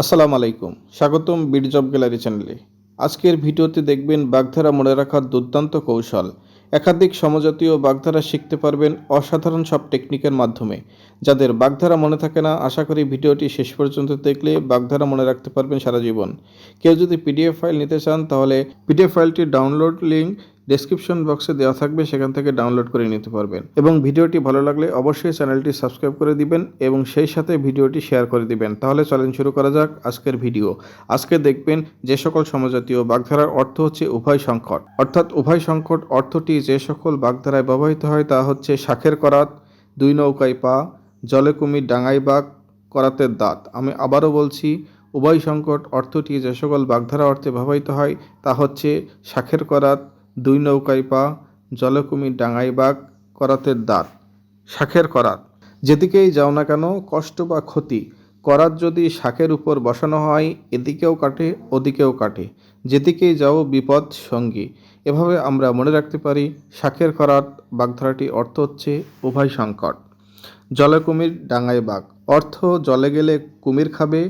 আসসালামু আলাইকুম, স্বাগতম বিডি জব গ্যালারি চ্যানেলে। আজকের ভিডিওতে দেখবেন বাগধারা মনে রাখার দুর্দান্ত কৌশল। একাধিক সমজাতীয় বাগধারা শিখতে পারবেন অসাধারণ সব টেকনিকের মাধ্যমে। যাদের বাগধারা মনে থাকে না, আশা করি ভিডিওটি শেষ পর্যন্ত দেখলে বাগধারা মনে রাখতে পারবেন সারা জীবন। কেউ যদি পিডিএফ ফাইল নিতে চান তাহলে পিডিএফ ফাইলটির ডাউনলোড লিঙ্ক ডেসক্রিপশন বক্সে দেওয়া থাকবে, সেখান থেকে ডাউনলোড করে নিতে পারবেন। এবং ভিডিওটি ভালো লাগলে অবশ্যই চ্যানেলটি সাবস্ক্রাইব করে দিবেন এবং সেই সাথে ভিডিওটি শেয়ার করে দিবেন। তাহলে চলেন শুরু করা যাক আজকের ভিডিও। আজকে দেখবেন যে সকল সমজাতীয় বাগধারার অর্থ হচ্ছে উভয় সংকট। অর্থাৎ উভয় সংকট অর্থটি যে সকল বাগধারায় ব্যবহৃত হয় তা হচ্ছে শাখের করাত, দুই নৌকায় পা, জলে কুমির ডাঙায় বাঘ, করাতের দাঁত। আমি আবারও বলছি, উভয় সংকট অর্থটি যে সকল বাগধারা অর্থে ব্যবহৃত হয় তা হচ্ছে শাখের করাত, দুই নৌকায় পা, জলকুমির ডাঙায় বাঘ, করাতের দাঁত। শাখের করাত, যেদিকেই যাও না কেন কষ্ট বা ক্ষতি, করাত যদি শাখের উপর বসানো হয় এদিকেও কাটে ওদিকেও কাটে, যেদিকেই যাও বিপদ সঙ্গী। এভাবে আমরা মনে রাখতে পারি শাখের করাত বাগধারাটি অর্থ হচ্ছে উভয় সংকট। জলে কুমির ডাঙায় বাঘ অর্থ জলে গেলে কুমির খাবে,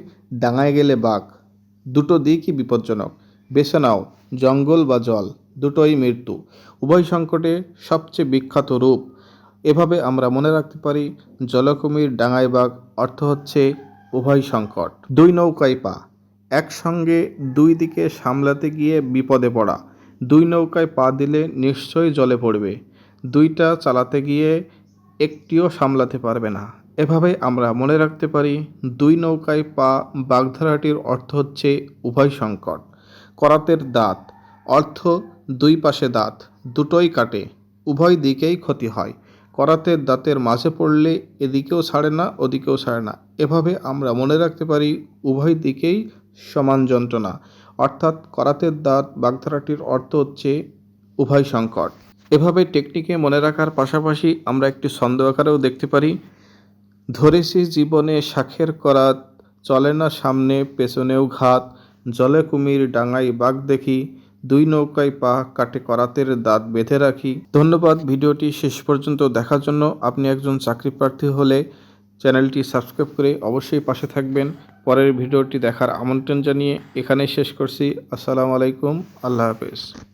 ডাঙায় গেলে বাঘ। দুটো দিকই বিপজ্জনক, বেছে নাও জঙ্গল বা জল, দুটোই মৃত্যু। উভয় সংকটে সবচেয়ে বিখ্যাত রূপ। এভাবে আমরা মনে রাখতে পারি জলকুমির ডাঙায় বাঘ অর্থ হচ্ছে উভয় সংকট। দুই নৌকায় পা, একসঙ্গে দুই দিকে সামলাতে গিয়ে বিপদে পড়া। দুই নৌকায় পা দিলে নিশ্চয়ই জলে পড়বে, দুইটা চালাতে গিয়ে একটিও সামলাতে পারবে না। এভাবে আমরা মনে রাখতে পারি দুই নৌকায় পা বাগধারাটির অর্থ হচ্ছে উভয় সংকট। করাতের দাঁত অর্থ দুই পাশে দাঁত, দুটোই কাটে, উভয় দিকেই ক্ষতি হয়। করাতের দাঁতের মাঝে পড়লে এদিকেও ছাড়ে না ওদিকেও ছাড়ে না। এভাবে আমরা মনে রাখতে পারি উভয় দিকেই সমান যন্ত্রণা। অর্থাৎ করাতের দাঁত বাগধারাটির অর্থ হচ্ছে উভয় সংকট। এভাবে টেকনিকে মনে রাখার পাশাপাশি আমরা একটি ছন্দ আকারেও দেখতে পারি। ধরেছি জীবনে শাখের করাত, চলে না সামনে পেছনেও ঘাত, জলে কুমির ডাঙায় বাঘ দেখি, দুই নৌকায় পা কাটে করাতের দাঁত বেঁধে রাখি। ধন্যবাদ ভিডিওটি শেষ পর্যন্ত দেখার জন্য। আপনি একজন চাকরি প্রার্থী হলে চ্যানেলটি সাবস্ক্রাইব করে অবশ্যই পাশে থাকবেন। পরের ভিডিওটি দেখার আমন্ত্রণ জানিয়ে এখানেই শেষ করছি। আসসালামু আলাইকুম, আল্লাহ হাফেজ।